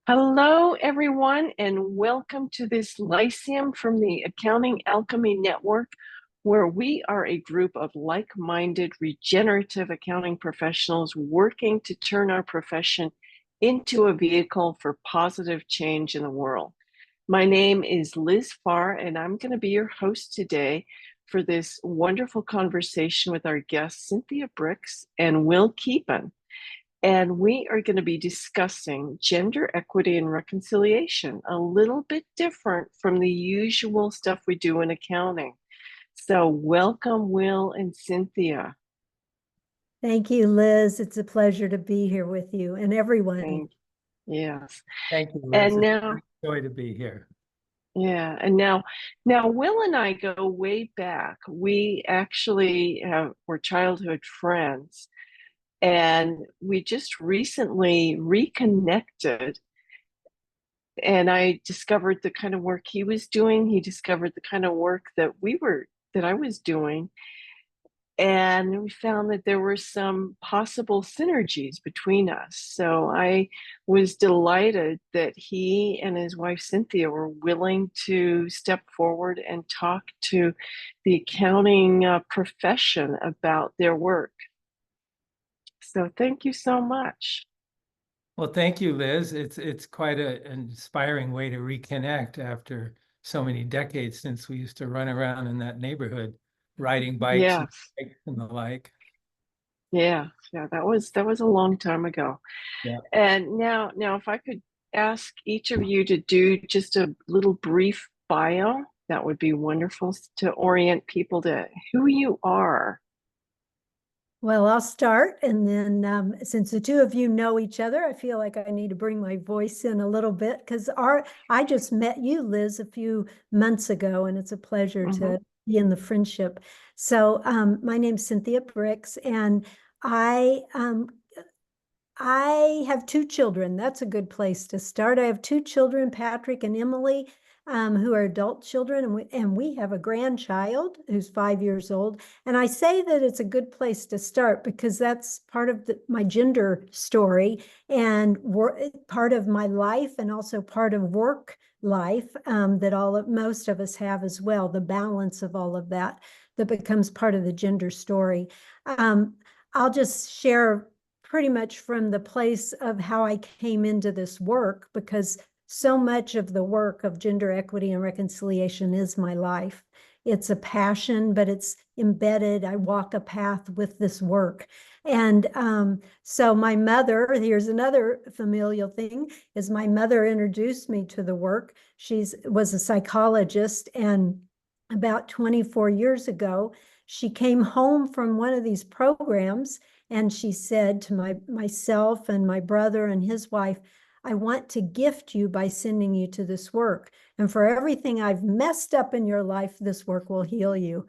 Hello, everyone, and welcome to this Lyceum from the Accounting Alchemy Network, where we are a group of like-minded regenerative accounting professionals working to turn our profession into a vehicle for positive change in the world. My name is Liz Farr, and I'm going to be your host today for this wonderful conversation with our guests, Cynthia Brix and Will Keepin. And we are going to be discussing gender equity and reconciliation, a little bit different from the usual stuff we do in accounting. So, welcome, Will and Cynthia. Thank you, Liz. It's a pleasure to be here with you and everyone. Yes. Thank you, Liz. And now, It's a joy to be here. yeah, and now Will and I go way back. We actually were childhood friends, and we just recently reconnected. And I discovered the kind of work he was doing. He discovered the kind of work that I was doing. And we found that there were some possible synergies between us. So I was delighted that he and his wife Cynthia were willing to step forward and talk to the accounting profession about their work. So thank you so much. Well, thank you, Liz. It's quite an inspiring way to reconnect after so many decades since we used to run around in that neighborhood, riding bikes Yes. and the like. Yeah, that was a long time ago. Yeah. And now if I could ask each of you to do just a little brief bio, that would be wonderful to orient people to who you are. Well, I'll start. And then since the two of you know each other, I feel like I need to bring my voice in a little bit because I just met you, Liz, a few months ago, and it's a pleasure to be in the friendship. So my name's Cynthia Brix, and I have two children. That's a good place to start. I have two children, Patrick and Emily, who are adult children, and we have a grandchild who's 5 years old. And I say that it's a good place to start because that's part of my gender story and part of my life, and also part of work life that most of us have as well. The balance of all of that becomes part of the gender story. I'll just share pretty much from the place of how I came into this work, because so much of the work of gender equity and reconciliation is my life. It's a passion, but it's embedded. I walk a path with this work. And so my mother, here's another familial thing, is my mother introduced me to the work. She was a psychologist, and about 24 years ago, she came home from one of these programs, and she said to myself and my brother and his wife, I want to gift you by sending you to this work. And for everything I've messed up in your life, this work will heal you.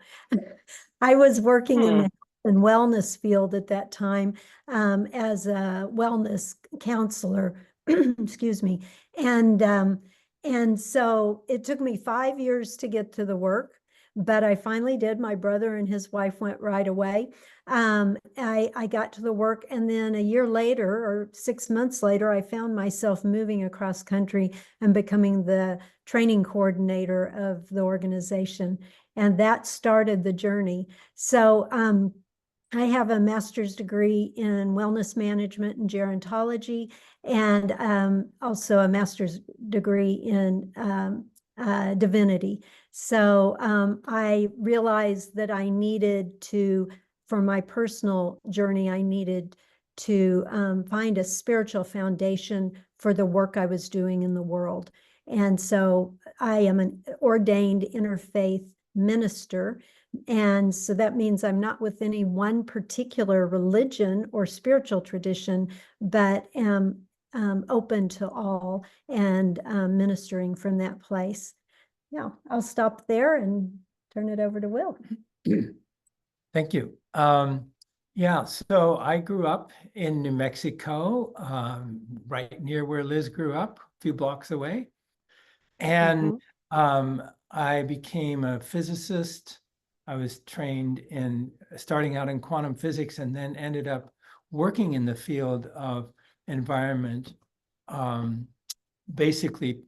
I was working in the health and wellness field at that time as a wellness counselor, excuse me. And so it took me 5 years to get to the work, but I finally did. My brother and his wife went right away. I got to the work, and then a year later, or 6 months later, I found myself moving across country and becoming the training coordinator of the organization. And that started the journey. So I have a master's degree in wellness management and gerontology, and also a master's degree in divinity. So I realized that I needed to, for my personal journey, I needed to find a spiritual foundation for the work I was doing in the world. And so I am an ordained interfaith minister. And so that means I'm not with any one particular religion or spiritual tradition, but am open to all and ministering from that place. Yeah, I'll stop there and turn it over to Will. Thank you. Yeah, so I grew up in New Mexico, right near where Liz grew up, a few blocks away. And I became a physicist. I was trained in starting out in quantum physics, and then ended up working in the field of environment basically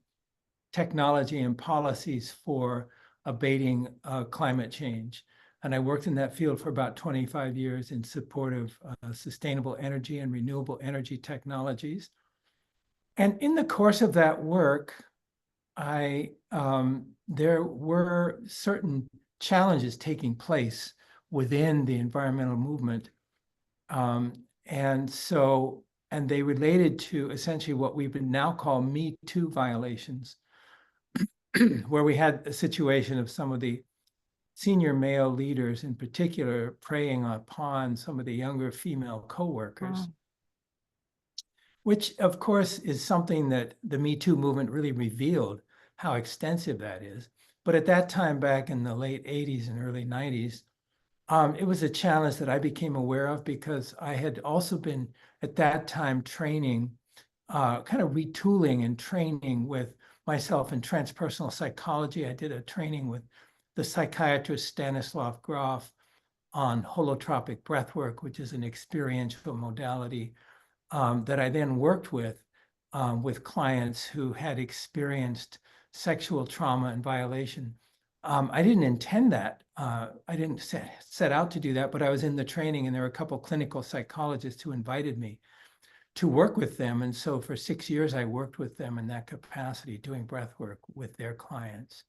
technology and policies for abating climate change. And I worked in that field for about 25 years in support of sustainable energy and renewable energy technologies. And in the course of that work, there were certain challenges taking place within the environmental movement. And they related to essentially what we would now call Me Too violations, where we had a situation of some of the senior male leaders in particular preying upon some of the younger female co-workers, which of course is something that the Me Too movement really revealed how extensive that is. But at that time, back in the late 80s and early 90s, it was a challenge that I became aware of because I had also been at that time training, kind of retooling and training with myself in transpersonal psychology. I did a training with the psychiatrist Stanislav Grof on holotropic breathwork, which is an experiential modality that I then worked with clients who had experienced sexual trauma and violation. I didn't intend that. I didn't set out to do that, but I was in the training and there were a couple clinical psychologists who invited me to work with them. And so for 6 years, I worked with them in that capacity, doing breath work with their clients.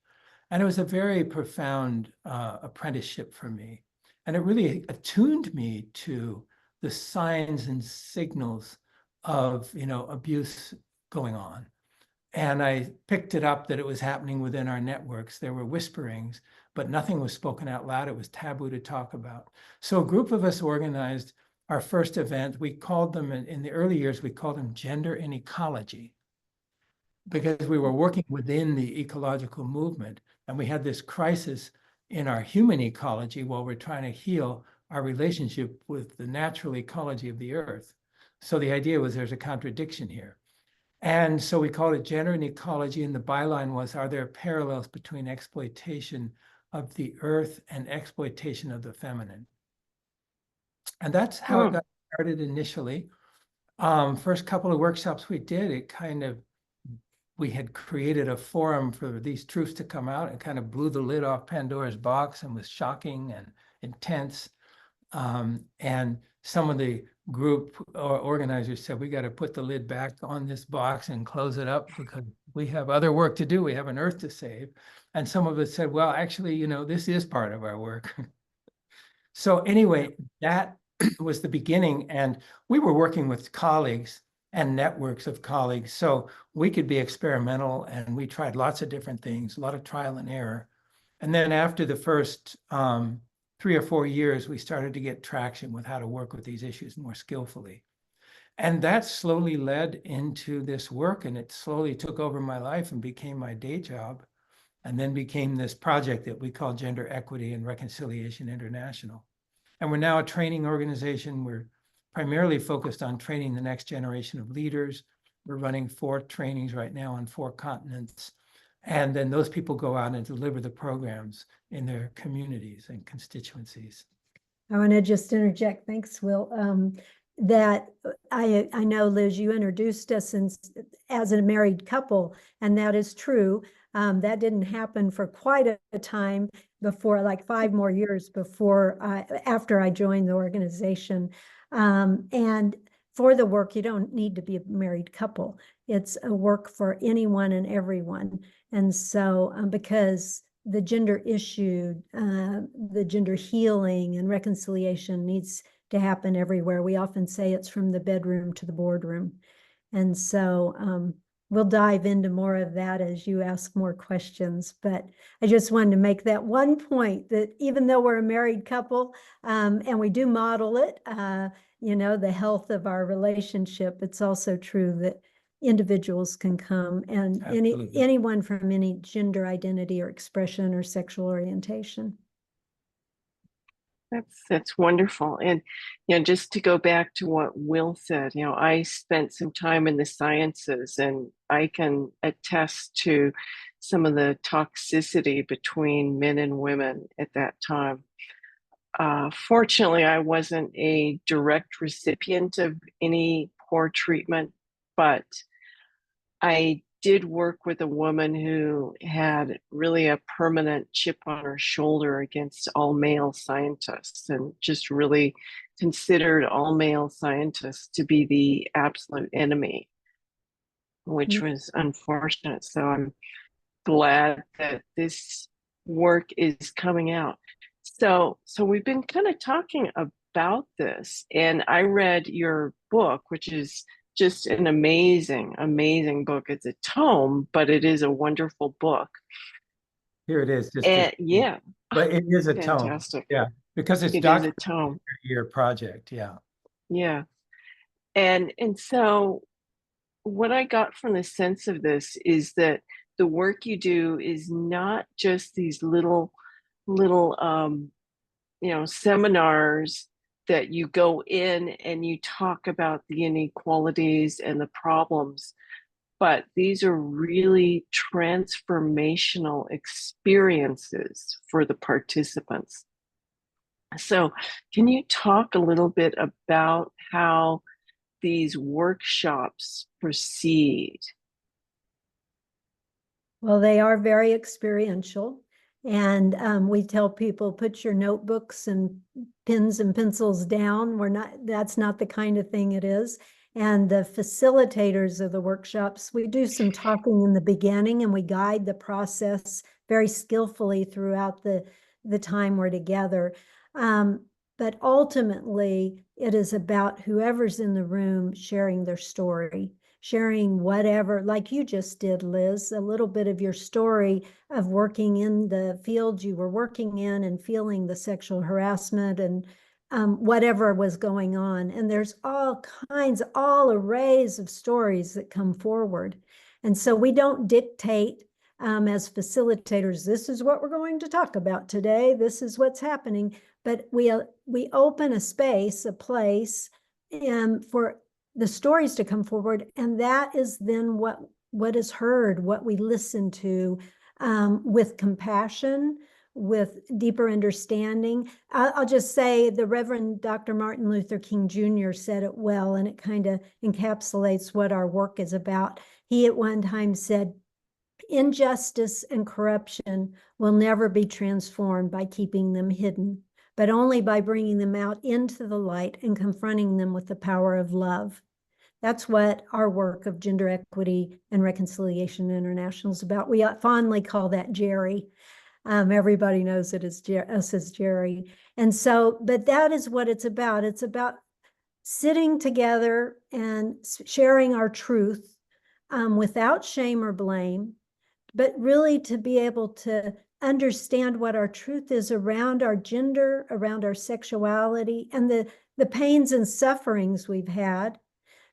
And it was a very profound apprenticeship for me. And it really attuned me to the signs and signals of, abuse going on. And I picked it up that it was happening within our networks. There were whisperings, but nothing was spoken out loud. It was taboo to talk about. So a group of us organized our first event. We called them, in the early years, we called them Gender and Ecology, because we were working within the ecological movement. And we had this crisis in our human ecology while we're trying to heal our relationship with the natural ecology of the earth. So the idea was there's a contradiction here. And so we called it Gender and Ecology, and the byline was, are there parallels between exploitation of the earth and exploitation of the feminine? And that's how it got started initially. First couple of workshops we did, we had created a forum for these truths to come out and kind of blew the lid off Pandora's box and was shocking and intense. And some of the group or organizers said, we got to put the lid back on this box and close it up because we have other work to do. We have an earth to save. And some of us said, well, actually, this is part of our work. So anyway, that was the beginning. And we were working with colleagues and networks of colleagues. So we could be experimental, and we tried lots of different things, a lot of trial and error. And then after the first 3 or 4 years, we started to get traction with how to work with these issues more skillfully. And that slowly led into this work, and it slowly took over my life and became my day job, and then became this project that we call Gender Equity and Reconciliation International. And we're now a training organization. We're primarily focused on training the next generation of leaders. We're running 4 trainings right now on 4 continents. And then those people go out and deliver the programs in their communities and constituencies. I want to just interject. Thanks, Will. That I know, Liz, you introduced us as a married couple, and that is true. That didn't happen for quite a time before, like 5 more years after I joined the organization. And for the work, you don't need to be a married couple. It's a work for anyone and everyone. And so because the gender issue, the gender healing and reconciliation needs to happen everywhere. We often say it's from the bedroom to the boardroom. And so we'll dive into more of that as you ask more questions. But I just wanted to make that one point, that even though we're a married couple and we do model it, the health of our relationship, it's also true that individuals can come, and anyone from any gender identity or expression or sexual orientation. That's wonderful. And just to go back to what Will said, I spent some time in the sciences, and I can attest to some of the toxicity between men and women at that time. Fortunately, I wasn't a direct recipient of any poor treatment, but I did work with a woman who had really a permanent chip on her shoulder against all male scientists, and just really considered all male scientists to be the absolute enemy, which was unfortunate. So I'm glad that this work is coming out. So we've been kind of talking about this, and I read your book, which is just an amazing, amazing book. It's a tome, but it is a wonderful book. Here it is. And yeah, but it is a tome. fantastic. Yeah, because it's It is a tome. Your project. Yeah. Yeah. And so what I got from the sense of this is that the work you do is not just these little seminars that you go in and you talk about the inequalities and the problems, but these are really transformational experiences for the participants. So can you talk a little bit about how these workshops proceed? Well, they are very experiential. And we tell people, put your notebooks and pens and pencils down. That's not the kind of thing it is. And the facilitators of the workshops, we do some talking in the beginning and we guide the process very skillfully throughout the time we're together. But ultimately, it is about whoever's in the room sharing their story, sharing whatever, like you just did, Liz, a little bit of your story of working in the field you were working in and feeling the sexual harassment and whatever was going on. And there's all arrays of stories that come forward. And so we don't dictate as facilitators, this is what we're going to talk about today. This is what's happening. But we open a space, a place for the stories to come forward, and that is then what is heard, what we listen to, with compassion, with deeper understanding. I'll just say the Reverend Dr. Martin Luther King Jr. said it well, and it kind of encapsulates what our work is about. He at one time said, injustice and corruption will never be transformed by keeping them hidden, but only by bringing them out into the light and confronting them with the power of love. That's what our work of Gender Equity and Reconciliation International is about. We fondly call that GERI. Everybody knows it as us as GERI. And so, but that is what it's about. It's about sitting together and sharing our truth without shame or blame, but really to be able to understand what our truth is around our gender, around our sexuality, and the pains and sufferings we've had,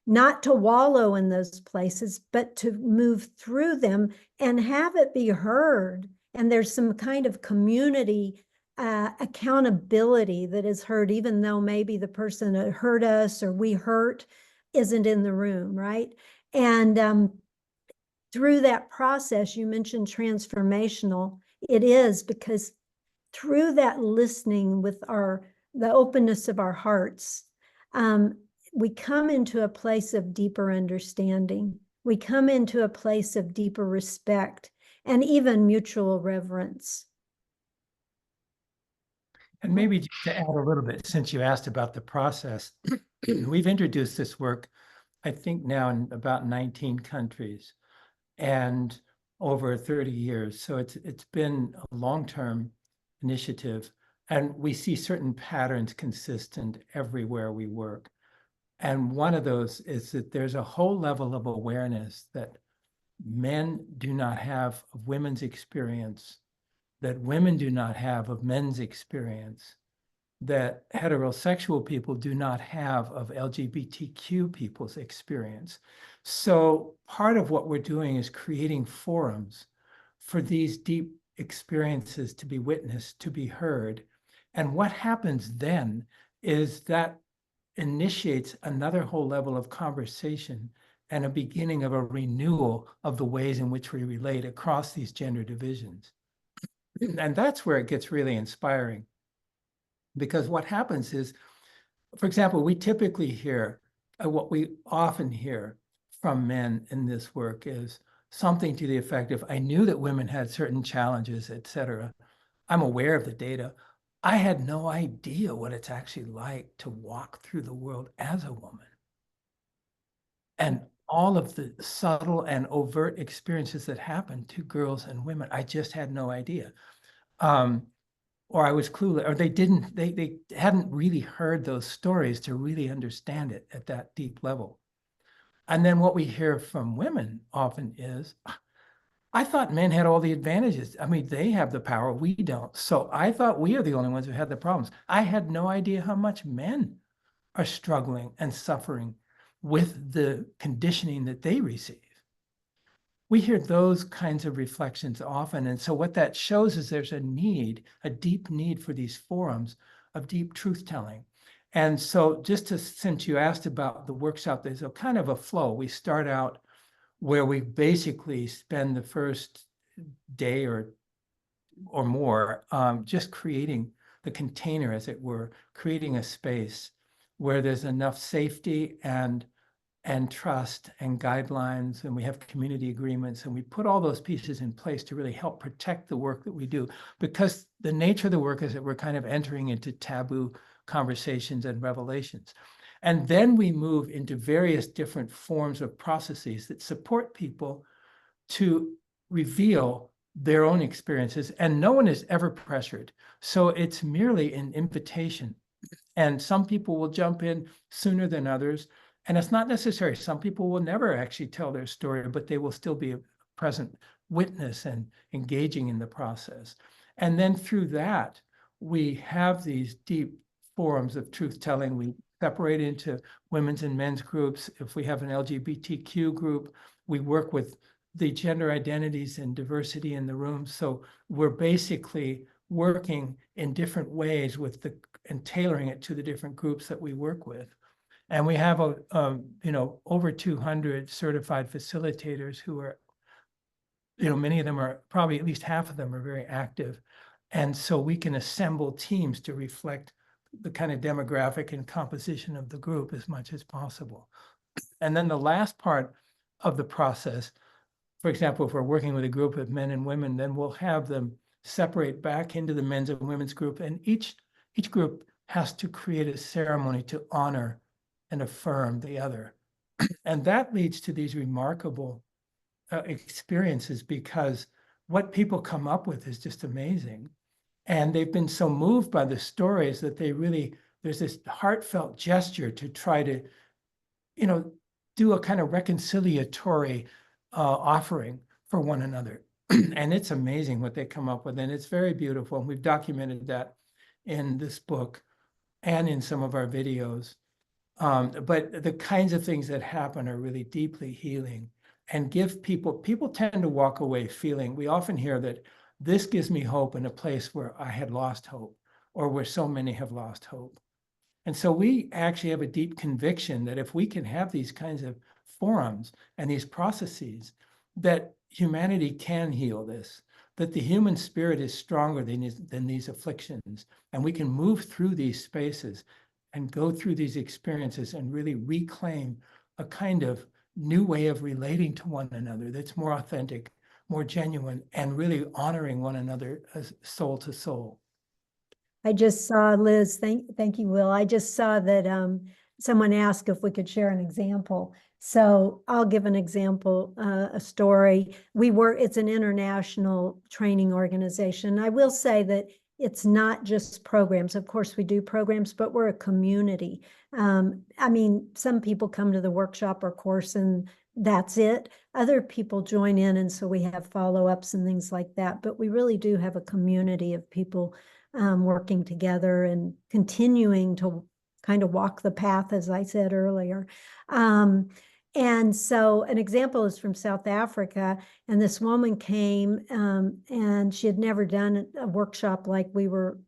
not to wallow in those places, but to move through them and have it be heard. And there's some kind of community accountability that is heard, even though maybe the person that hurt us or we hurt isn't in the room, right? And through that process, you mentioned transformational. It is, because through that listening with the openness of our hearts, we come into a place of deeper understanding. We come into a place of deeper respect and even mutual reverence. And maybe just to add a little bit, since you asked about the process, we've introduced this work, I think now in about 19 countries and over 30 years. So it's been a long-term initiative, and we see certain patterns consistent everywhere we work. And one of those is that there's a whole level of awareness that men do not have of women's experience, that women do not have of men's experience, that heterosexual people do not have of LGBTQ people's experience. So part of what we're doing is creating forums for these deep experiences to be witnessed, to be heard. And what happens then is that initiates another whole level of conversation and a beginning of a renewal of the ways in which we relate across these gender divisions. And that's where it gets really inspiring. Because what happens is, for example, we typically hear, what we often hear from men in this work is something to the effect of, I knew that women had certain challenges, et cetera. I'm aware of the data. I had no idea what it's actually like to walk through the world as a woman. And all of the subtle and overt experiences that happen to girls and women, I just had no idea. Or I was clueless, or they hadn't really heard those stories to really understand it at that deep level. And then what we hear from women often is, I thought men had all the advantages. I mean, they have the power, we don't. So I thought we are the only ones who had the problems. I had no idea how much men are struggling and suffering with the conditioning that they receive. We hear those kinds of reflections often. And so what that shows is there's a need, a deep need for these forums of deep truth-telling. And so since you asked about the workshop, there's a kind of a flow. We start out where we basically spend the first day or more just creating the container, as it were, creating a space where there's enough safety and trust and guidelines, and we have community agreements, and we put all those pieces in place to really help protect the work that we do, because the nature of the work is that we're kind of entering into taboo conversations and revelations. And then we move into various different forms of processes that support people to reveal their own experiences, and no one is ever pressured. So it's merely an invitation. And some people will jump in sooner than others. And it's not necessary. Some people will never actually tell their story, but they will still be a present witness and engaging in the process. And then through that, we have these deep forums of truth-telling. We separate into women's and men's groups. If we have an LGBTQ group, we work with the gender identities and diversity in the room. So we're basically working in different ways and tailoring it to the different groups that we work with. And we have over 200 certified facilitators who are, many of them are, probably at least half of them are very active. And so we can assemble teams to reflect the kind of demographic and composition of the group as much as possible. And then the last part of the process, for example, if we're working with a group of men and women, then we'll have them separate back into the men's and women's group. And each group has to create a ceremony to honor and affirm the other. And that leads to these remarkable experiences, because what people come up with is just amazing. And they've been so moved by the stories that there's this heartfelt gesture to try to, do a kind of reconciliatory offering for one another. And it's amazing what they come up with. And it's very beautiful. And we've documented that in this book and in some of our videos. But the kinds of things that happen are really deeply healing and give people tend to walk away feeling, we often hear that this gives me hope in a place where I had lost hope, or where so many have lost hope. And so we actually have a deep conviction that if we can have these kinds of forums and these processes, that humanity can heal this, that the human spirit is stronger than these afflictions, and we can move through these spaces and go through these experiences and really reclaim a kind of new way of relating to one another that's more authentic, more genuine, and really honoring one another as soul to soul. I just saw, Liz, thank you, Will. I just saw that someone asked if we could share an example. So I'll give an example, a story. It's an international training organization. I will say that it's not just programs. Of course, we do programs, but we're a community. I mean, some people come to the workshop or course and that's it. Other people join in, and so we have follow-ups and things like that. But we really do have a community of people working together and continuing to kind of walk the path, as I said earlier. And so an example is from South Africa, and this woman came and she had never done a workshop like we were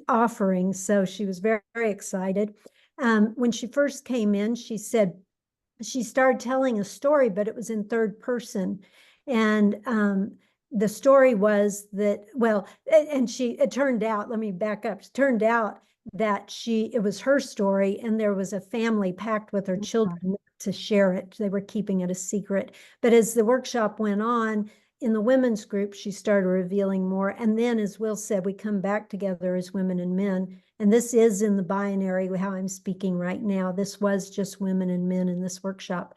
offering, so she was very, very excited. When she first came in, she said she started telling a story, but it was in third person. And the story was that, well, and it turned out, let me back up, it turned out that it was her story, and there was a family pact with her children to share it. They were keeping it a secret. But as the workshop went on, in the women's group, she started revealing more. And then, as Will said, we come back together as women and men. And this is in the binary, how I'm speaking right now. This was just women and men in this workshop.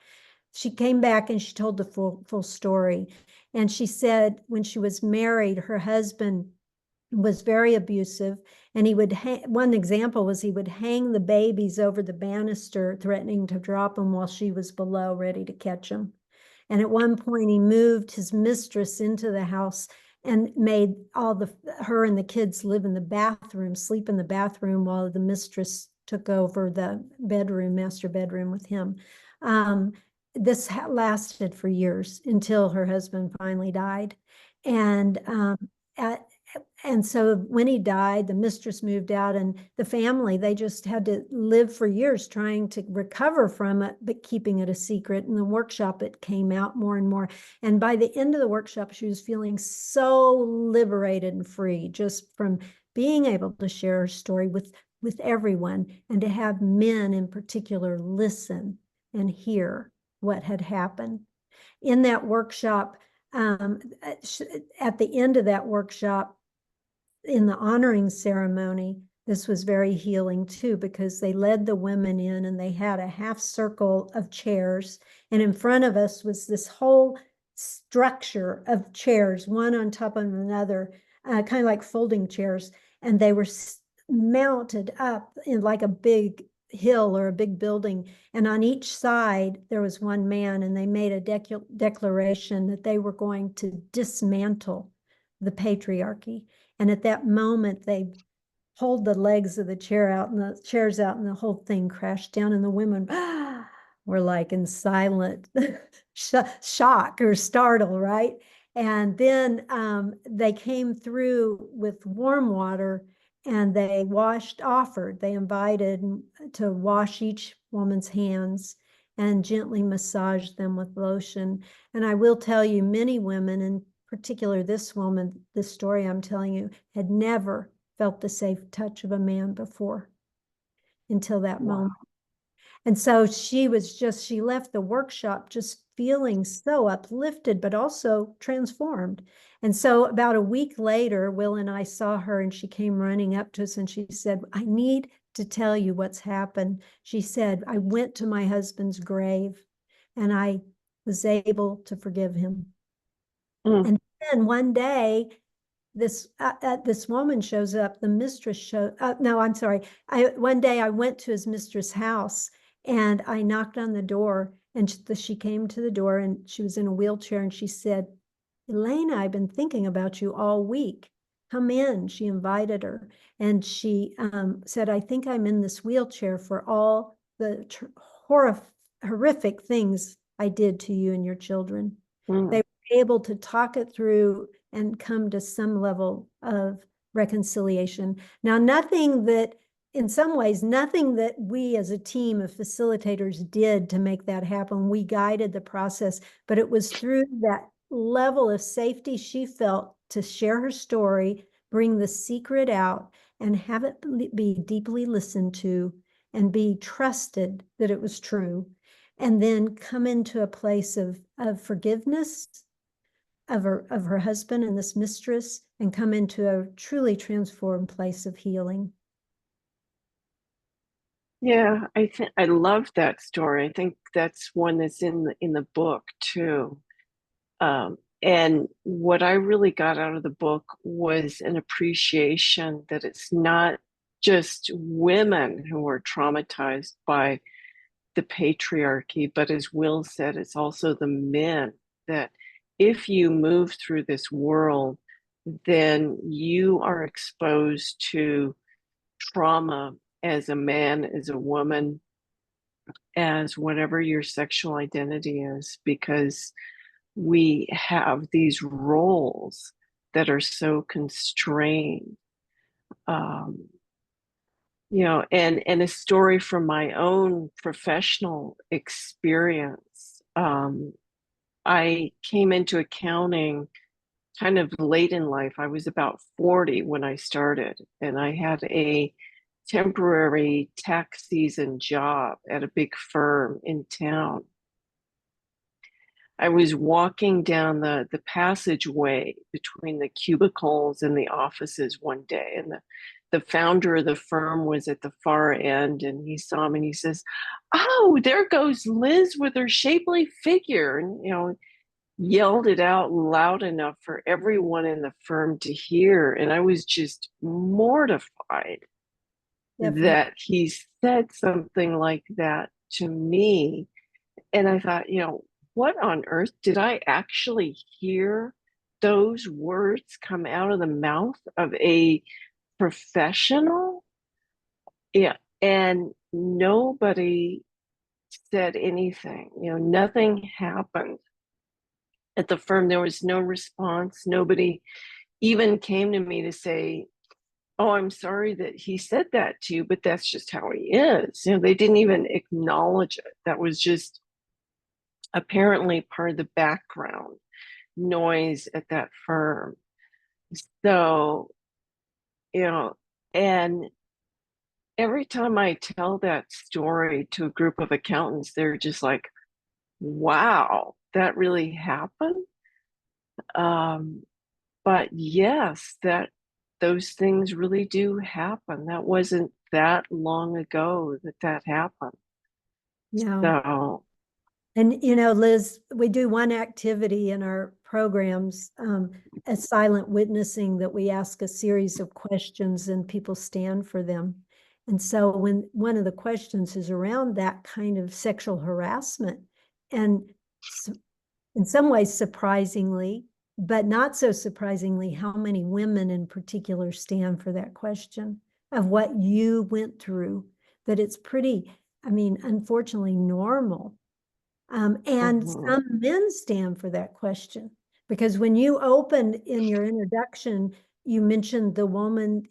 She came back and she told the full story. And she said when she was married, her husband was very abusive. And he would one example was he would hang the babies over the banister, threatening to drop them while she was below, ready to catch them. And at one point, he moved his mistress into the house and made her and the kids live in the bathroom, sleep in the bathroom, while the mistress took over the master bedroom with him. This lasted for years until her husband finally died. And so when he died, the mistress moved out, and the family, they just had to live for years trying to recover from it, but keeping it a secret. In the workshop, it came out more and more. And by the end of the workshop, she was feeling so liberated and free just from being able to share her story with everyone, and to have men in particular listen and hear what had happened. In that workshop, at the end of that workshop, in the honoring ceremony, this was very healing too, because they led the women in and they had a half circle of chairs. And in front of us was this whole structure of chairs, one on top of another, kind of like folding chairs. And they were mounted up in like a big hill or a big building. And on each side, there was one man, and they made a declaration that they were going to dismantle the patriarchy. And at that moment, they pulled the legs of the chairs out, and the whole thing crashed down. And the women were like in silent shock or startle, right? And then they came through with warm water, and they they invited to wash each woman's hands and gently massage them with lotion. And I will tell you, many women, and particular this woman, this story I'm telling you, had never felt the safe touch of a man before until that moment. And so she left the workshop just feeling so uplifted, but also transformed. And so about a week later, Will and I saw her, and she came running up to us, and she said, "I need to tell you what's happened." She said, "I went to my husband's grave, and I was able to forgive him." And then one day, this woman shows up. The mistress no, I'm sorry. One day I went to his mistress' house, and I knocked on the door, and she came to the door, and she was in a wheelchair, and she said, "Elena, I've been thinking about you all week. Come in." She invited her, and she said, "I think I'm in this wheelchair for all the horrific things I did to you and your children." They were able to talk it through and come to some level of reconciliation. Now, in some ways, nothing that we as a team of facilitators did to make that happen. We guided the process, but it was through that level of safety she felt to share her story, bring the secret out, and have it be deeply listened to, and be trusted that it was true, and then come into a place of forgiveness of her husband and this mistress, and come into a truly transformed place of healing. Yeah, I love that story. I think that's one that's in the book too. And what I really got out of the book was an appreciation that it's not just women who are traumatized by the patriarchy, but as Will said, it's also the men, that if you move through this world, then you are exposed to trauma as a man, as a woman, as whatever your sexual identity is, because we have these roles that are so constrained. And a story from my own professional experience. I came into accounting kind of late in life. I was about 40 when I started, and I had a temporary tax season job at a big firm in town. I was walking down the passageway between the cubicles and the offices one day, and the founder of the firm was at the far end, and he saw me and he says, "Oh, there goes Liz with her shapely figure," and yelled it out loud enough for everyone in the firm to hear. And I was just mortified that he said something like that to me. And I thought, what on earth, did I actually hear those words come out of the mouth of a professional? Yeah. And nobody said anything, nothing happened at the firm. There was no response. Nobody even came to me to say, "Oh, I'm sorry that he said that to you, but that's just how he is." They didn't even acknowledge it. That was just apparently part of the background noise at that firm. So, and every time I tell that story to a group of accountants, they're just like, "Wow, that really happened?" But yes, those things really do happen. That wasn't that long ago that happened. Yeah. So, And, Liz, we do one activity in our programs, a silent witnessing, that we ask a series of questions and people stand for them. And so when one of the questions is around that kind of sexual harassment, and in some ways surprisingly, but not so surprisingly, how many women in particular stand for that question of what you went through, that it's pretty, unfortunately normal. And some men stand for that question, because when you opened in your introduction, you mentioned the woman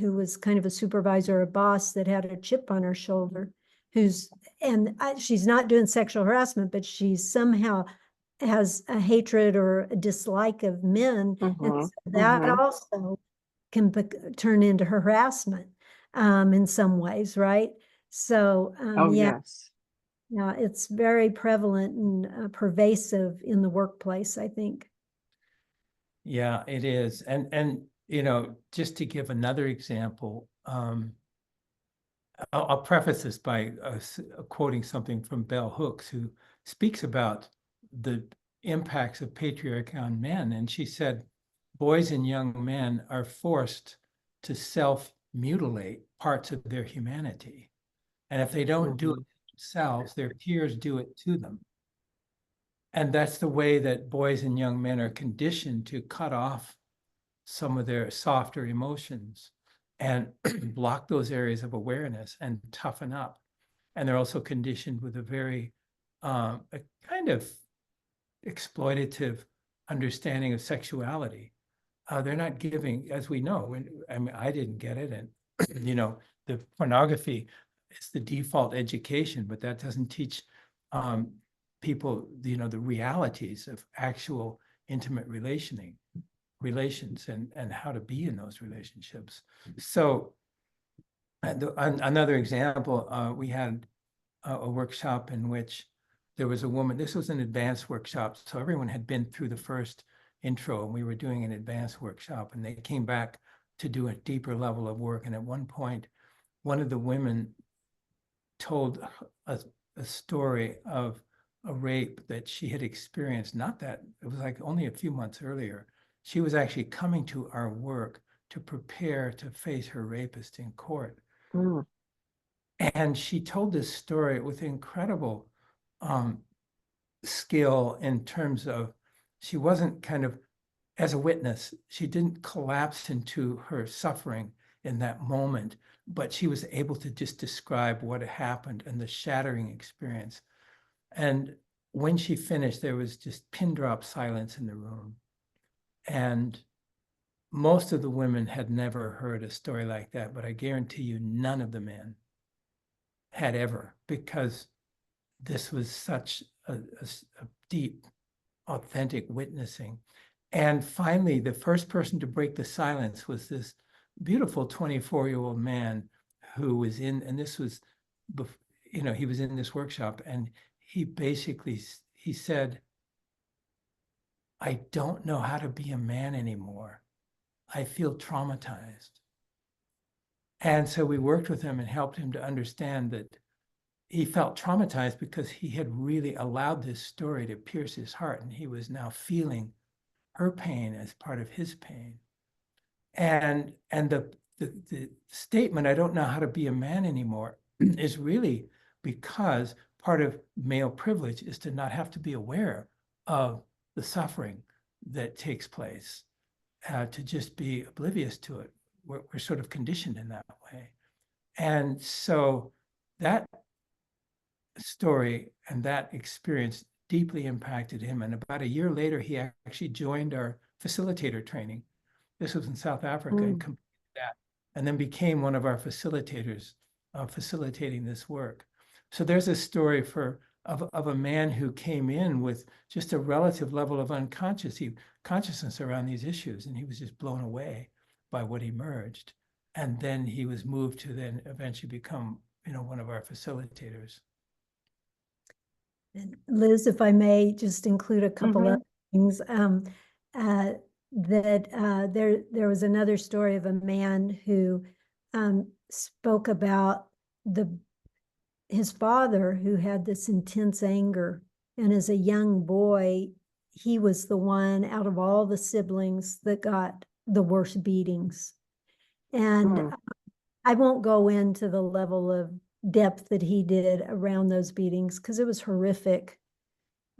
who was kind of a supervisor or a boss that had a chip on her shoulder, she's not doing sexual harassment, but she somehow has a hatred or a dislike of men, and so that also can turn into harassment in some ways, right? So yes. yeah, it's very prevalent and pervasive in the workplace, I think. Yeah, it is. And just to give another example, I'll preface this by quoting something from Bell Hooks, who speaks about the impacts of patriarchy on men. And she said, boys and young men are forced to self-mutilate parts of their humanity. And if they don't do it themselves, their peers do it to them. And that's the way that boys and young men are conditioned to cut off some of their softer emotions and block those areas of awareness and toughen up. And they're also conditioned with a very a kind of exploitative understanding of sexuality. They're not giving, as we know, I didn't get it. And, the pornography is the default education, but that doesn't teach people, the realities of actual intimate relations and how to be in those relationships. So another example, we had a workshop in which there was a woman. This was an advanced workshop, so everyone had been through the first intro, and we were doing an advanced workshop, and they came back to do a deeper level of work. And at one point, one of the women told a story of a rape that she had experienced. It was like only a few months earlier. She was actually coming to our work to prepare to face her rapist in court. And she told this story with incredible skill, in terms of, she wasn't kind of, as a witness, she didn't collapse into her suffering in that moment, but she was able to just describe what had happened and the shattering experience. And when she finished, there was just pin drop silence in the room. And most of the women had never heard a story like that, but I guarantee you none of the men had ever, because this was such a deep, authentic witnessing. And finally, the first person to break the silence was this beautiful 24-year-old man who was in, and this was, he was in this workshop, and he basically, he said, I don't know how to be a man anymore. I feel traumatized. And so we worked with him and helped him to understand that he felt traumatized because he had really allowed this story to pierce his heart, and he was now feeling her pain as part of his pain. And the statement, I don't know how to be a man anymore, is really because part of male privilege is to not have to be aware of the suffering that takes place, to just be oblivious to it. We're sort of conditioned in that way. And so that story and that experience deeply impacted him. And about a year later, he actually joined our facilitator training. This was in South Africa, and completed that, and then became one of our facilitators, facilitating this work. So there's a story of a man who came in with just a relative level of consciousness around these issues, and he was just blown away by what emerged. And then he was moved to then eventually become, one of our facilitators. And Liz, if I may just include a couple of things, there was another story of a man who spoke about his father, who had this intense anger, and as a young boy, he was the one out of all the siblings that got the worst beatings. And I won't go into the level of depth that he did around those beatings because it was horrific.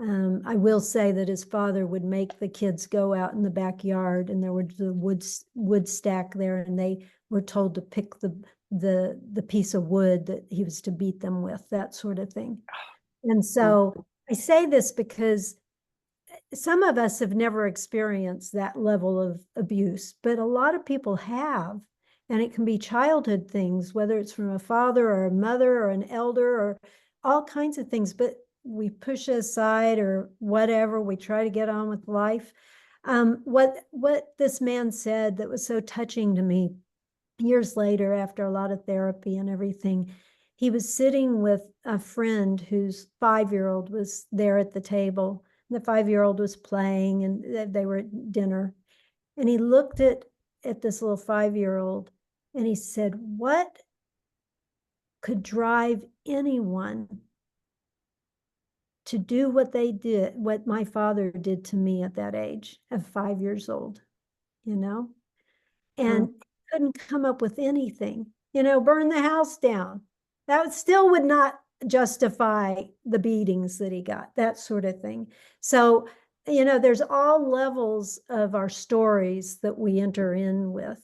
I will say that his father would make the kids go out in the backyard, and there was the wood stack there, and they were told to pick the piece of wood that he was to beat them with, that sort of thing. And so I say this because some of us have never experienced that level of abuse, but a lot of people have. And it can be childhood things, whether it's from a father or a mother or an elder or all kinds of things, but we push it aside or whatever. We try to get on with life. What this man said that was so touching to me years later, after a lot of therapy and everything, he was sitting with a friend whose 5-year-old was there at the table. The 5-year-old was playing, and they were at dinner. And he looked at this little 5-year-old, and he said, what could drive anyone to do what they did, what my father did to me at that age of 5 years old, And couldn't come up with anything, burn the house down. That still would not justify the beatings that he got, that sort of thing. So, there's all levels of our stories that we enter in with.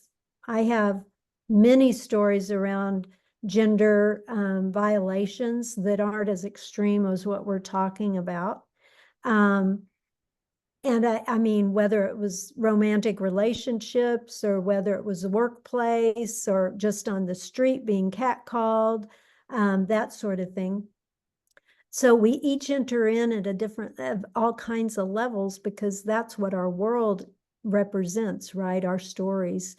I have many stories around gender violations that aren't as extreme as what we're talking about. And I mean, whether it was romantic relationships or whether it was a workplace or just on the street being catcalled, that sort of thing. So we each enter in at a different, all kinds of levels, because that's what our world represents, right? Our stories.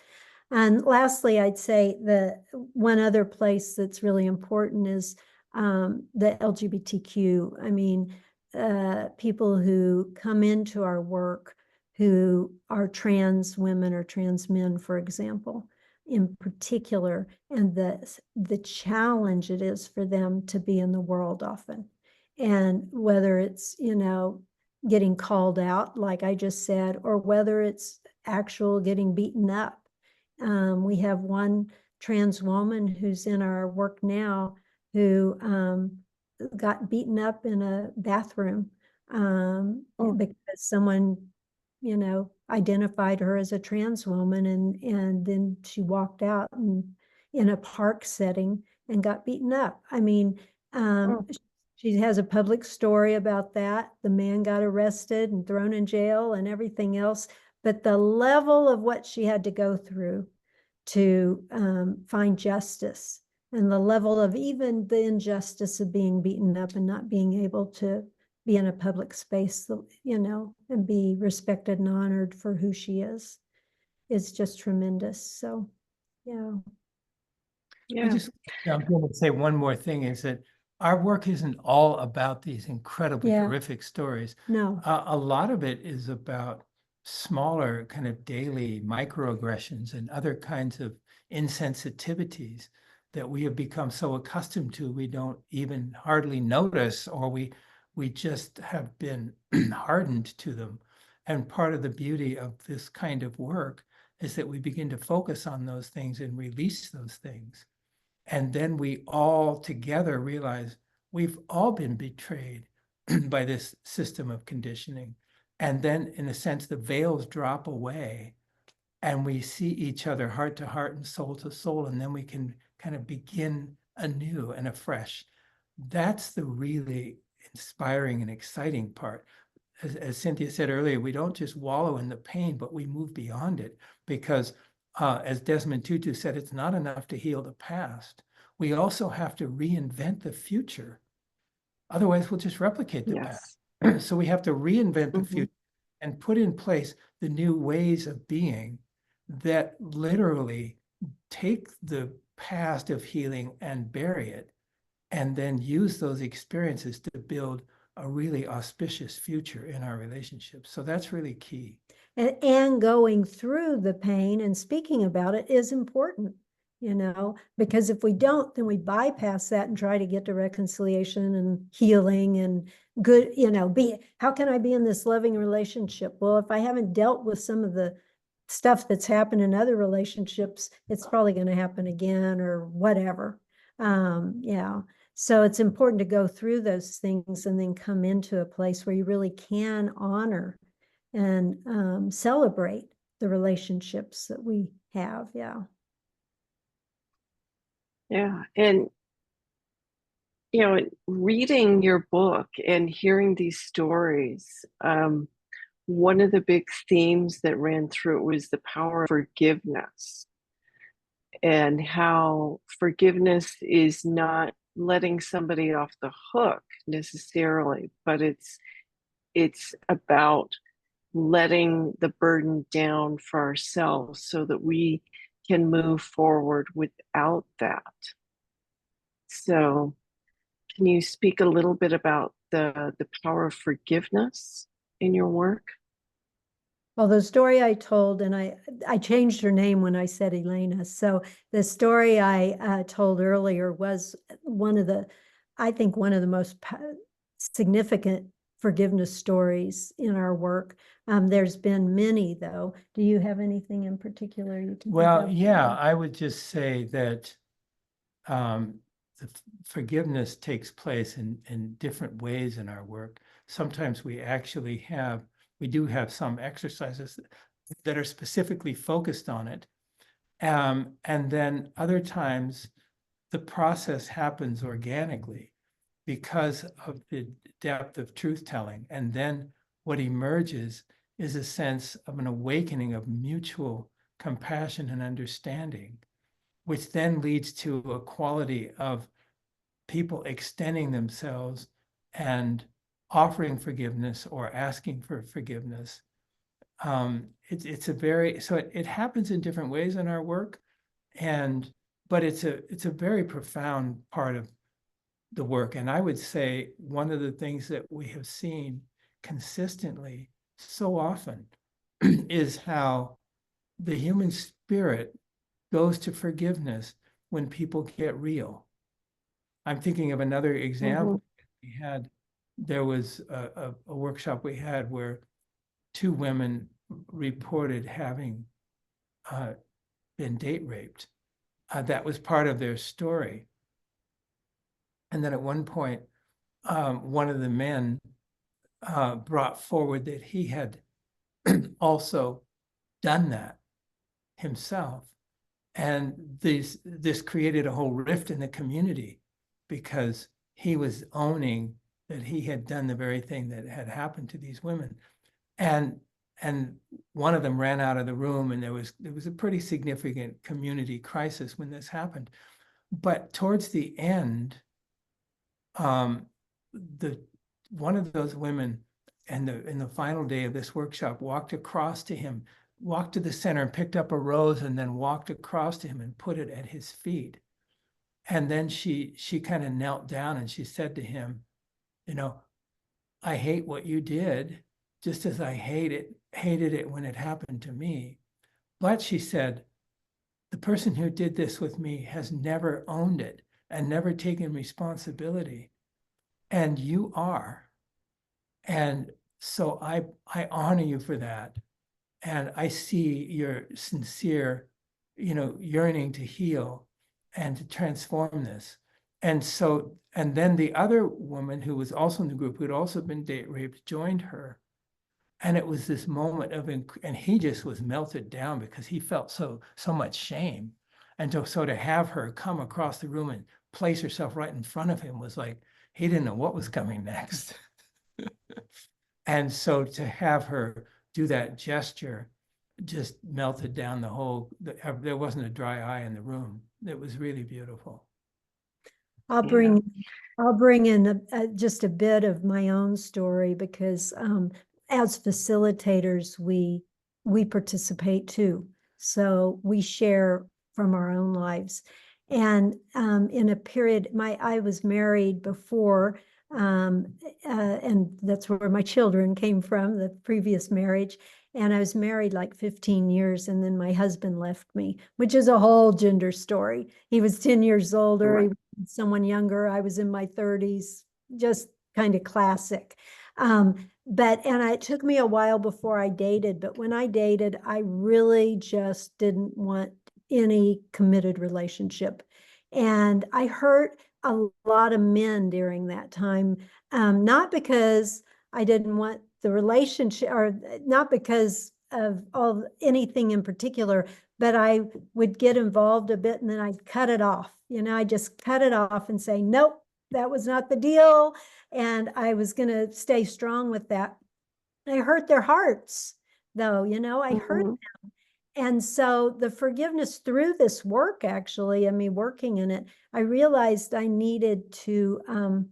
And lastly, I'd say the one other place that's really important is the LGBTQ. I mean, people who come into our work who are trans women or trans men, for example, in particular, and the challenge it is for them to be in the world often. And whether it's, getting called out, like I just said, or whether it's actual getting beaten up. We have one trans woman who's in our work now who got beaten up in a bathroom because someone, identified her as a trans woman, and then she walked out in a park setting and got beaten up. I mean, she has a public story about that. The man got arrested and thrown in jail and everything else. But the level of what she had to go through to find justice, and the level of even the injustice of being beaten up and not being able to be in a public space, and be respected and honored for who she is just tremendous. So, yeah. Yeah. just jump in and say one more thing is that our work isn't all about these incredibly Yeah. horrific stories. No. A lot of it is about smaller kind of daily microaggressions and other kinds of insensitivities that we have become so accustomed to, we don't even hardly notice, or we just have been hardened to them. And part of the beauty of this kind of work is that we begin to focus on those things and release those things. And then we all together realize we've all been betrayed by this system of conditioning. And then, in a sense, the veils drop away and we see each other heart to heart and soul to soul. And then we can kind of begin anew and afresh. That's the really inspiring and exciting part. As Cynthia said earlier, we don't just wallow in the pain, but we move beyond it because as Desmond Tutu said, it's not enough to heal the past. We also have to reinvent the future. Otherwise, we'll just replicate the Yes. past. So we have to reinvent the Mhm. future and put in place the new ways of being that literally take the past of healing and bury it, and then use those experiences to build a really auspicious future in our relationships. So that's really key. And going through the pain and speaking about it is important, because if we don't, then we bypass that and try to get to reconciliation and healing and good, how can I be in this loving relationship? Well, if I haven't dealt with some of the stuff that's happened in other relationships, it's probably going to happen again or whatever. Yeah. So it's important to go through those things and then come into a place where you really can honor and celebrate the relationships that we have. Yeah. Yeah. And, reading your book and hearing these stories, one of the big themes that ran through it was the power of forgiveness, and how forgiveness is not letting somebody off the hook necessarily, but it's about letting the burden down for ourselves so that we can move forward without that. So can you speak a little bit about the power of forgiveness in your work? Well, the story I told, and I changed her name when I said Elena. So the story I told earlier was I think one of the most significant forgiveness stories in our work. There's been many, though. Do you have anything in particular you can Well, think of? yeah, I would just say that the forgiveness takes place in different ways in our work. Sometimes we do have some exercises that are specifically focused on it. And then other times the process happens organically because of the depth of truth telling. And then what emerges is a sense of an awakening of mutual compassion and understanding, which then leads to a quality of people extending themselves and offering forgiveness or asking for forgiveness. It happens in different ways in our work, but it's a very profound part of the work. And I would say one of the things that we have seen consistently so often is how the human spirit goes to forgiveness when people get real. I'm thinking of another example. There was a workshop we had where two women reported having been date raped. That was part of their story. And then at one point, one of the men brought forward that he had also done that himself. And this created a whole rift in the community because he was owning that he had done the very thing that had happened to these women. And one of them ran out of the room, and there was a pretty significant community crisis when this happened. But towards the end, one of those women in the final day of this workshop walked across to him, walked to the center and picked up a rose, and then walked across to him and put it at his feet. And then she kind of knelt down and she said to him, you know, I hate what you did, just as I hated it when it happened to me. But she said, the person who did this with me has never owned it and never taken responsibility. And you are. And so I honor you for that. And I see your sincere, yearning to heal and to transform this. And so, and then the other woman who was also in the group, who had also been date raped, joined her. And it was this moment of, and he just was melted down because he felt so much shame. And so to have her come across the room and place herself right in front of him was like, he didn't know what was coming next. And so to have her do that gesture just melted down the whole, there wasn't a dry eye in the room. It was really beautiful. I'll bring in just a bit of my own story because as facilitators, we participate too. So we share from our own lives. And in a period, I was married before, and that's where my children came from, the previous marriage. And I was married like 15 years, and then my husband left me, which is a whole gender story. He was 10 years older, Right. he was someone younger, I was in my 30s, just kind of classic. And it took me a while before I dated, but when I dated, I really just didn't want any committed relationship. And I hurt a lot of men during that time, not because I didn't want the relationship, or not because of anything in particular, but I would get involved a bit and then I'd cut it off. I just cut it off and say, nope, that was not the deal. And I was going to stay strong with that. I hurt their hearts, though, I hurt them. And so the forgiveness through this work, actually, working in it, I realized I needed to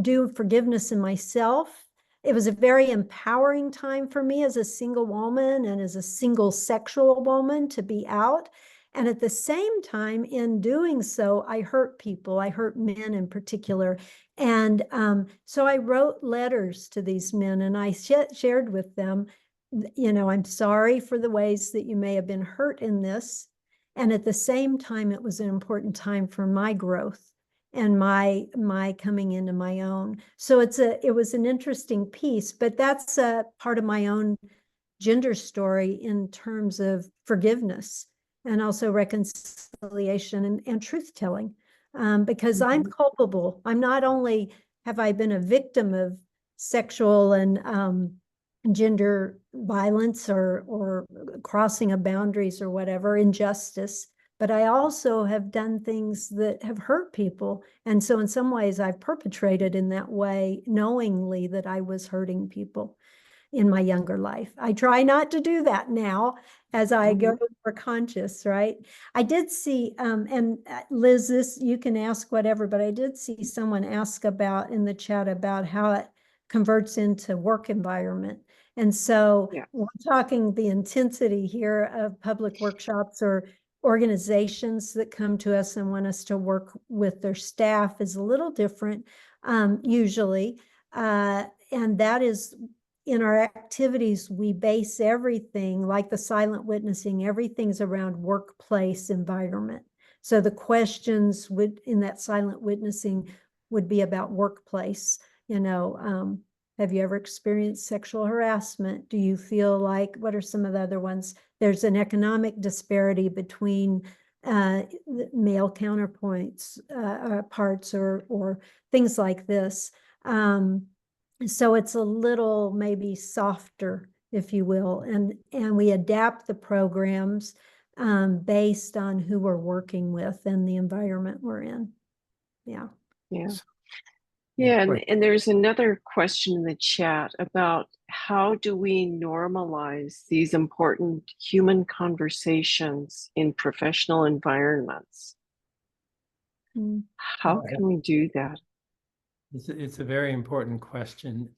do forgiveness in myself. It was a very empowering time for me as a single woman and as a single sexual woman to be out. And at the same time, in doing so, I hurt people. I hurt men in particular. And so I wrote letters to these men and I shared with them, I'm sorry for the ways that you may have been hurt in this. And at the same time, it was an important time for my growth and my coming into my own. So it was an interesting piece, but that's a part of my own gender story in terms of forgiveness and also reconciliation and truth telling, because I'm culpable. I'm not only have I been a victim of sexual and gender violence or crossing of boundaries or whatever, injustice, but I also have done things that have hurt people. And so in some ways I've perpetrated in that way, knowingly that I was hurting people in my younger life. I try not to do that now as I go more conscious, right? I did see, and Liz, this, you can ask whatever, but I did see someone ask about in the chat about how it converts into work environment. And so we're talking the intensity here of public workshops or organizations that come to us and want us to work with their staff is a little different, usually. And that is, in our activities, we base everything, like the silent witnessing, everything's around workplace environment. So the questions in that silent witnessing would be about workplace. Have you ever experienced sexual harassment? Do you feel like, what are some of the other ones? There's an economic disparity between male counterpoints, parts or things like this. So it's a little maybe softer, if you will, and we adapt the programs based on who we're working with and the environment we're in. Yeah. And there's another question in the chat about how do we normalize these important human conversations in professional environments? How can we do that? It's a very important question.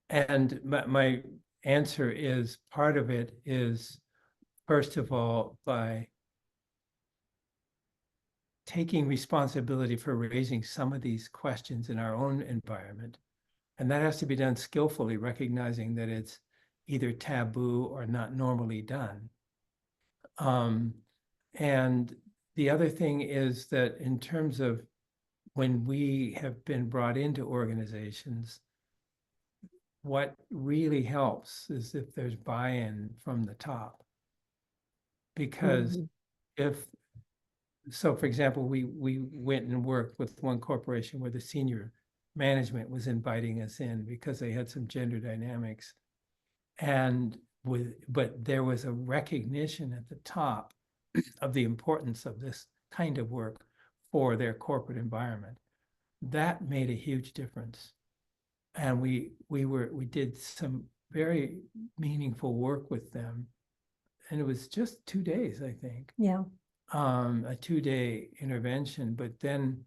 And my answer is, part of it is, first of all, by taking responsibility for raising some of these questions in our own environment. And that has to be done skillfully, recognizing that it's either taboo or not normally done. And the other thing is that in terms of when we have been brought into organizations, what really helps is if there's buy-in from the top. Because so for example, we went and worked with one corporation where the senior management was inviting us in because they had some gender dynamics. But there was a recognition at the top of the importance of this kind of work for their corporate environment. That made a huge difference. And we did some very meaningful work with them. And it was just 2 days, I think. Yeah. A 2-day intervention. But then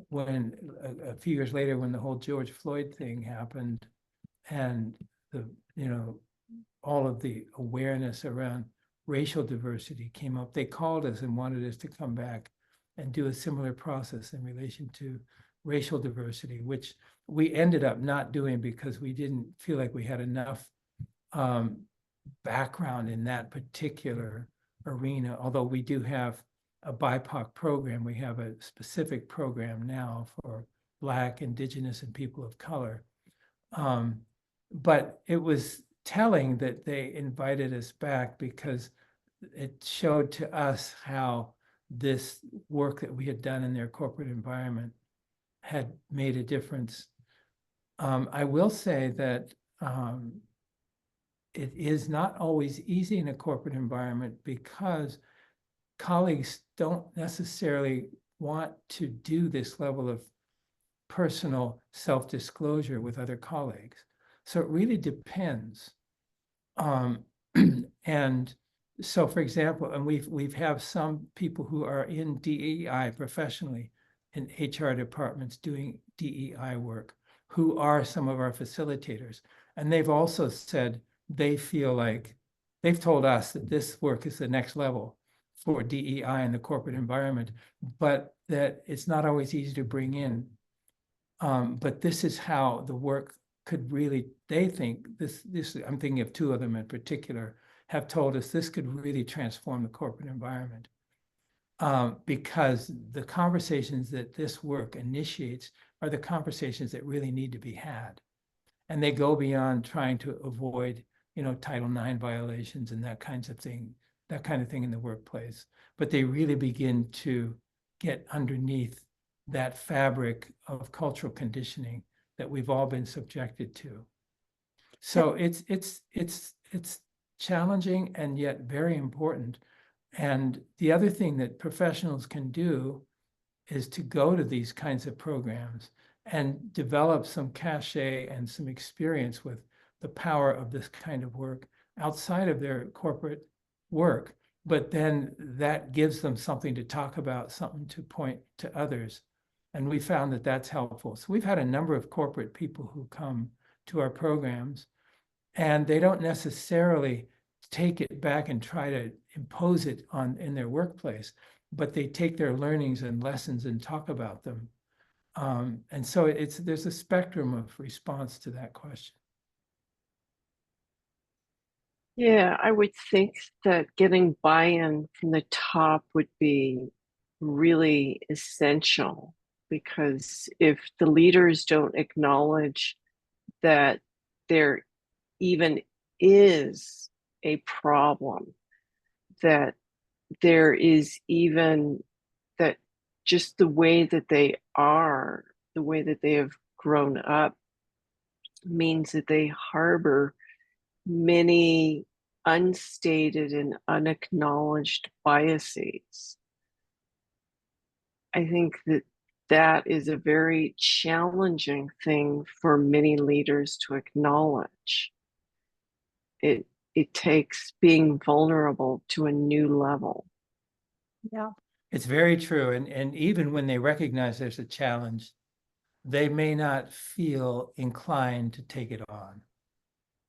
when a few years later, when the whole George Floyd thing happened, and all of the awareness around racial diversity came up, they called us and wanted us to come back and do a similar process in relation to racial diversity, which we ended up not doing because we didn't feel like we had enough background in that particular arena. Although we do have a BIPOC program, we have a specific program now for Black, Indigenous, and people of color. But it was telling that they invited us back because it showed to us how this work that we had done in their corporate environment had made a difference. I will say that it is not always easy in a corporate environment because colleagues don't necessarily want to do this level of personal self-disclosure with other colleagues. So it really depends. And so, for example, and we've have some people who are in DEI professionally in HR departments doing DEI work, who are some of our facilitators. And they've also said they feel like, they've told us that this work is the next level for DEI in the corporate environment, but that it's not always easy to bring in. But this is how the work could really, they think this, I'm thinking of two of them in particular, have told us this could really transform the corporate environment. Because the conversations that this work initiates are the conversations that really need to be had. And they go beyond trying to avoid, Title IX violations and that kind of thing in the workplace. But they really begin to get underneath that fabric of cultural conditioning that we've all been subjected to. So it's challenging and yet very important. And the other thing that professionals can do is to go to these kinds of programs and develop some cachet and some experience with the power of this kind of work outside of their corporate work. But then that gives them something to talk about, something to point to others. And we found that that's helpful. So we've had a number of corporate people who come to our programs, and they don't necessarily take it back and try to impose it in their workplace, but they take their learnings and lessons and talk about them. And so there's a spectrum of response to that question. Yeah, I would think that getting buy-in from the top would be really essential, because if the leaders don't acknowledge that there even is a problem, that there is even that just the way that they are, the way that they have grown up, means that they harbor many unstated and unacknowledged biases. I think that is a very challenging thing for many leaders to acknowledge. It takes being vulnerable to a new level. Yeah. It's very true. And even when they recognize there's a challenge, they may not feel inclined to take it on.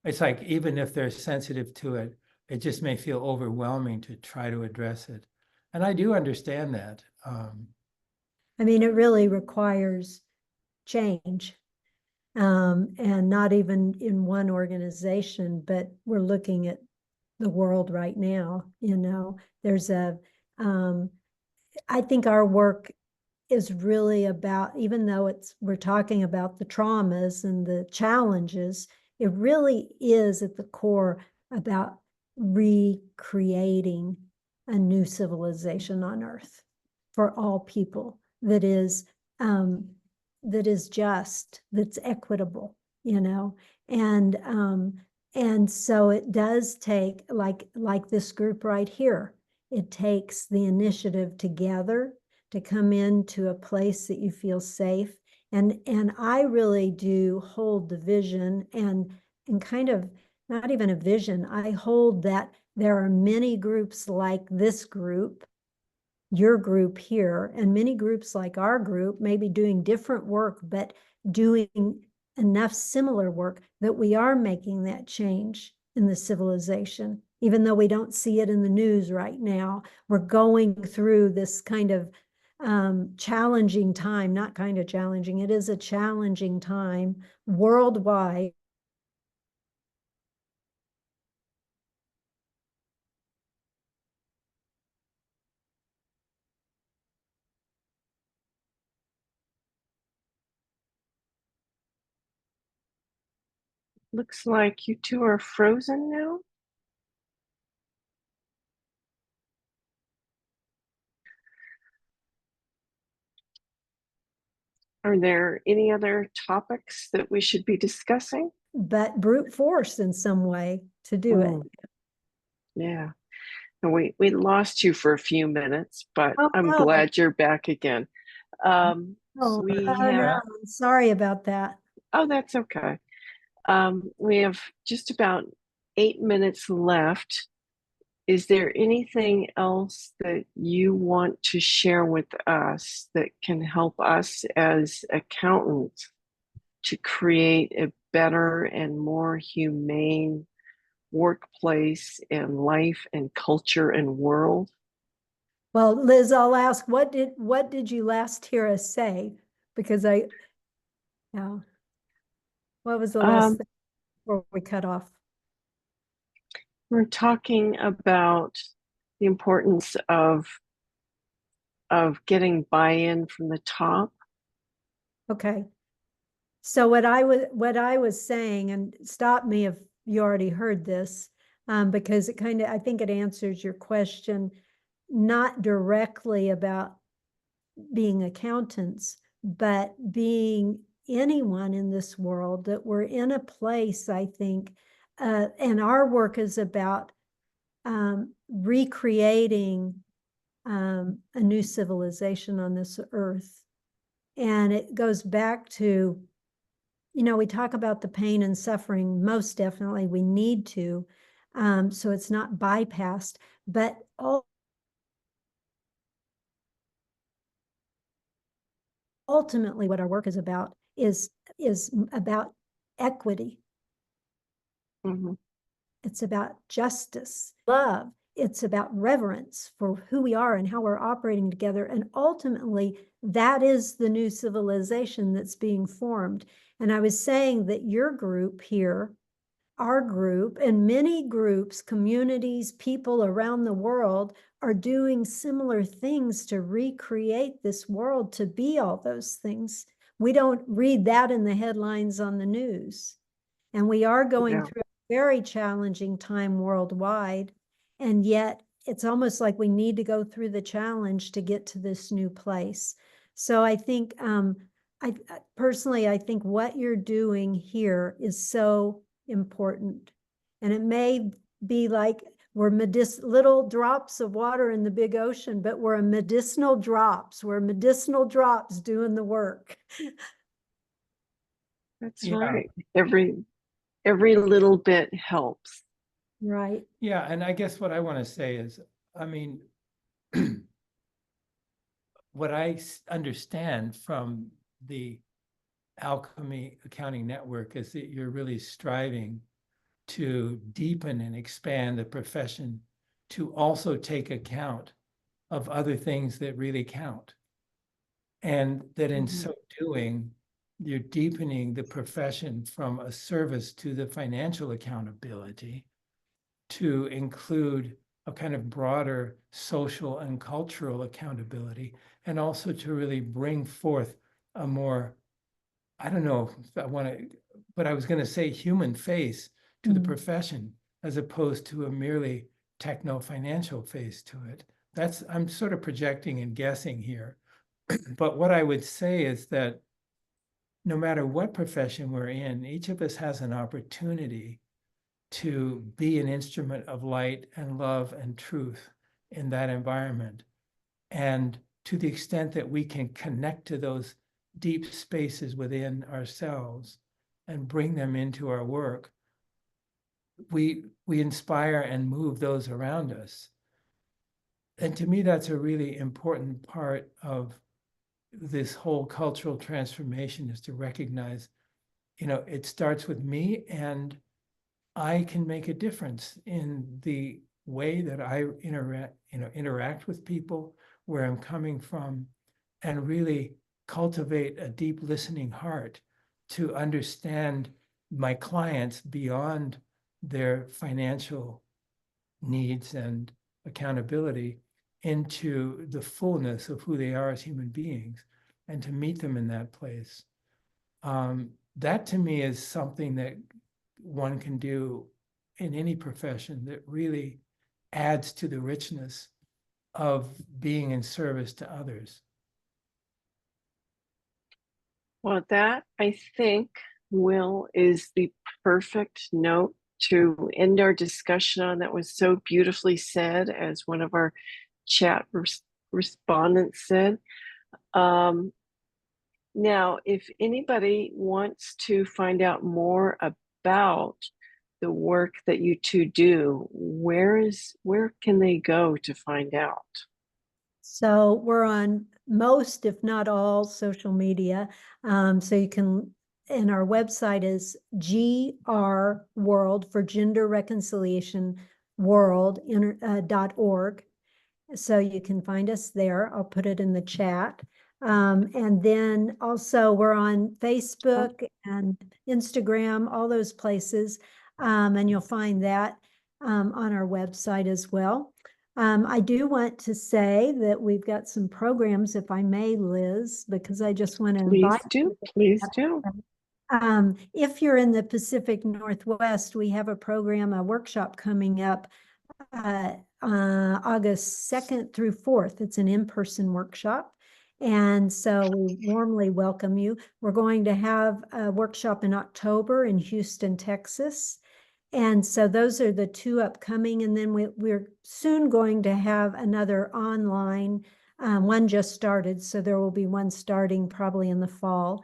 It's like, even if they're sensitive to it, it just may feel overwhelming to try to address it. And I do understand that. I mean, it really requires change. And not even in one organization, but we're looking at the world right now. There's I think our work is really about, even though we're talking about the traumas and the challenges, it really is at the core about recreating a new civilization on Earth for all people that is just, that's equitable, and so it does take, like this group right here, it takes the initiative together to come into a place that you feel safe. And I really do hold the vision and kind of, not even a vision, I hold that there are many groups like this group, your group here, and many groups like our group, maybe doing different work, but doing enough similar work that we are making that change in the civilization. Even though we don't see it in the news right now, we're going through this kind of challenging time, not kind of challenging, it is a challenging time worldwide. Looks like you two are frozen now. Are there any other topics that we should be discussing? But brute force in some way to do it. Yeah. And we lost you for a few minutes, but Oh, I'm no. glad you're back again. No, I'm sorry about that. Oh, that's okay. We have just about 8 minutes left. Is there anything else that you want to share with us that can help us as accountants to create a better and more humane workplace and life and culture and world? Well, Liz, I'll ask, what did you last hear us say? Because what was the last thing before we cut off? We're talking about the importance of getting buy-in from the top. Okay. So what I was saying, and stop me if you already heard this, because it kind of, I think it answers your question, not directly about being accountants, but being anyone in this world, that we're in a place, I think, and our work is about recreating a new civilization on this earth. And it goes back to, we talk about the pain and suffering, most definitely we need to, so it's not bypassed, but ultimately what our work is about is about equity. Mm-hmm. It's about justice, love. It's about reverence for who we are and how we're operating together. And ultimately, that is the new civilization that's being formed. And I was saying that your group here, our group, and many groups, communities, people around the world are doing similar things to recreate this world to be all those things. We don't read that in the headlines on the news. And we are going through a very challenging time worldwide. And yet it's almost like we need to go through the challenge to get to this new place. So I think, I personally, I think what you're doing here is so important. And it may be like we're little drops of water in the big ocean, but we're medicinal drops. We're medicinal drops doing the work. That's right. Every little bit helps. Right. Yeah, and I guess what I want to say is, I mean, what I understand from the Alchemy Accounting Network is that you're really striving to deepen and expand the profession to also take account of other things that really count. and that in Mhm. so doing, you're deepening the profession from a service to the financial accountability to include a kind of broader social and cultural accountability, and also to really bring forth a more, I don't know if I want to, but I was going to say human face to the profession, as opposed to a merely techno-financial face to it. That's, I'm sort of projecting and guessing here. But what I would say is that no matter what profession we're in, each of us has an opportunity to be an instrument of light and love and truth in that environment. And to the extent that we can connect to those deep spaces within ourselves and bring them into our work, we inspire and move those around us. And to me, that's a really important part of this whole cultural transformation, is to recognize, it starts with me, and I can make a difference in the way that I interact with people, where I'm coming from, and really cultivate a deep listening heart to understand my clients beyond their financial needs and accountability into the fullness of who they are as human beings, and to meet them in that place. That to me is something that one can do in any profession that really adds to the richness of being in service to others. Well, that I think, Will, is the perfect note to end our discussion on. That was so beautifully said, as one of our chat respondents said. Now, if anybody wants to find out more about the work that you two do, where can they go to find out? So we're on most, if not all, social media. So you can, and our website is GR World, for Gender Reconciliation World.org. So you can find us there. I'll put it in the chat. And then also we're on Facebook and Instagram, all those places. And you'll find that on our website as well. I do want to say that we've got some programs, if I may, Liz, because I just want to invite you. Please do. If you're in the Pacific Northwest, we have a workshop coming up August 2nd through 4th. It's an in-person workshop. And so we warmly welcome you. We're going to have a workshop in October in Houston, Texas. And so those are the two upcoming. And then we're soon going to have another online. One just started, so there will be one starting probably in the fall.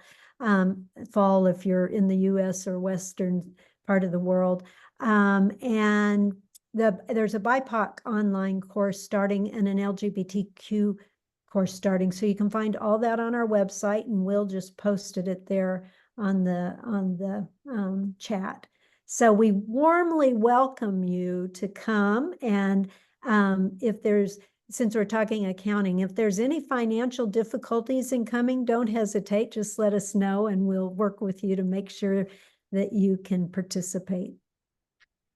Fall if you're in the US or Western part of the world. And there's a BIPOC online course starting and an LGBTQ course starting. So you can find all that on our website, and we'll just posted it there on the chat. So we warmly welcome you to come. And since we're talking accounting, if there's any financial difficulties in coming, don't hesitate. Just let us know, and we'll work with you to make sure that you can participate.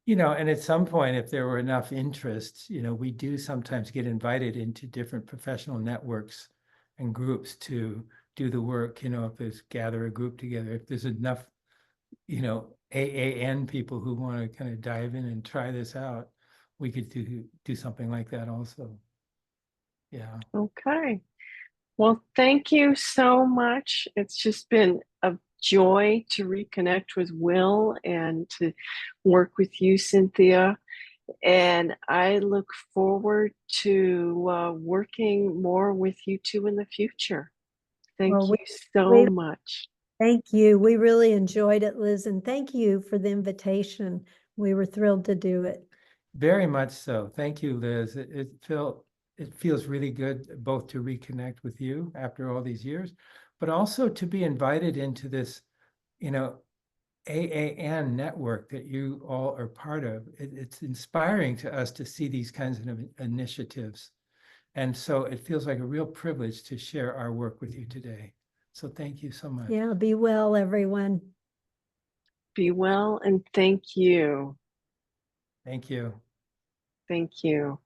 And at some point, if there were enough interest, we do sometimes get invited into different professional networks and groups to do the work, if there's gather a group together, if there's enough, AAN people who want to kind of dive in and try this out, we could do something like that also. Yeah. Okay. Well, thank you so much. It's just been a joy to reconnect with Will and to work with you, Cynthia. And I look forward to working more with you two in the future. Thank you so much. Thank you. We really enjoyed it, Liz, and thank you for the invitation. We were thrilled to do it. Very much so. Thank you, Liz. It feels really good both to reconnect with you after all these years, but also to be invited into this, AAN network that you all are part of. It's inspiring to us to see these kinds of initiatives. And so it feels like a real privilege to share our work with you today. So thank you so much. Yeah, be well, everyone. Be well, and thank you. Thank you. Thank you.